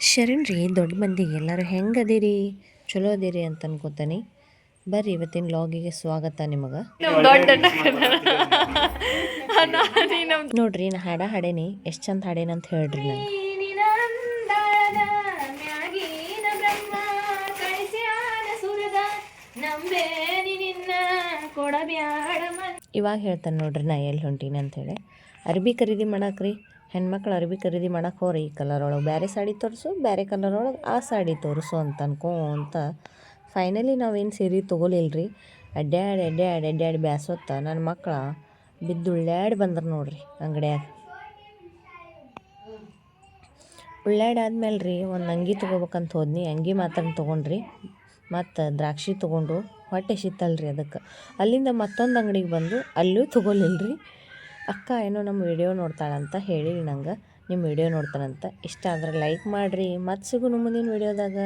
ಶರಣ್ರಿ ದೊಡ್ಡ ಮಂದಿಗೆ ಎಲ್ಲರೂ ಹೆಂಗೆ ಅದೀರಿ ಚಲೋ ಅದೀರಿ ಅಂತ ಅನ್ಕೋತಾನೆ. ಬರ್ರಿ ಇವತ್ತಿನ ಲಾಗಿಗೆ ಸ್ವಾಗತ ನಿಮಗೆ. ನೋಡ್ರಿ ನಾ ಹಾಡೇನಿ ಎಷ್ಟು ಚಂದ ಹಾಡೇನಿ ಅಂತ ಹೇಳ್ರಿ ನಂಗೆ. ಇವಾಗ ಹೇಳ್ತಾನೆ ನೋಡ್ರಿ ನಾ ಎಲ್ಲಿ ಹೊಂಟೀನಿ ಅಂಥೇಳಿ. ಅರ್ಬಿ ಖರೀದಿ ಮಾಡಾಕ್ರಿ, ಹೆಣ್ಮಕ್ಳು ಅರ್ಬಿ ಖರೀದಿ ಮಾಡಕ್ಕೆ ಹೋರಿ ಈ ಕಲರ್ ಒಳಗೆ ಬೇರೆ ಸಾಡಿ ತೋರಿಸು, ಬೇರೆ ಕಲರ್ ಒಳಗೆ ಆ ಸಾಡಿ ತೋರಿಸು ಅಂತ ಅನ್ಕೊಂತ ಫೈನಲಿ ನಾವೇನು ಸೀರೆ ತೊಗೊಲಿಲ್ರಿ. ಅಡ್ಡಾಡಿ ಬ್ಯಾಸೊತ್ತ ನನ್ನ ಮಕ್ಳು ಬಿದ್ದು ಬಂದ್ರೆ ನೋಡ್ರಿ ಅಂಗಡಿಯಾಗ. ಉಳ್ಳಾಡಾದ್ಮೇಲೆ ರೀ ಒಂದು ಅಂಗಿ ತೊಗೋಬೇಕಂತ ಹೋದ್ನಿ. ಅಂಗಿ ಮಾತ್ರ ತೊಗೊಂಡ್ರಿ, ಮತ್ತು ದ್ರಾಕ್ಷಿ ತೊಗೊಂಡು ಹೊಟ್ಟೆ ಸಿತ್ತಲ್ರಿ ಅದಕ್ಕೆ ಅಲ್ಲಿಂದ ಮತ್ತೊಂದು ಅಂಗಡಿಗೆ ಬಂದು ಅಲ್ಲೂ ತೊಗೊಲಿಲ್ರಿ. ಅಕ್ಕ ಏನೋ ನಮ್ಮ ವಿಡಿಯೋ ನೋಡ್ತಾಳಂತ ಹೇಳಿ ನಂಗೆ ನಿಮ್ಮ ವಿಡಿಯೋ ನೋಡ್ತಾನಂತ. ಇಷ್ಟ ಆದ್ರೆ ಲೈಕ್ ಮಾಡಿರಿ. ಮತ್ತೆ ಸಿಗೋಣ ಮುಂದಿನ ವಿಡಿಯೋದಾಗ.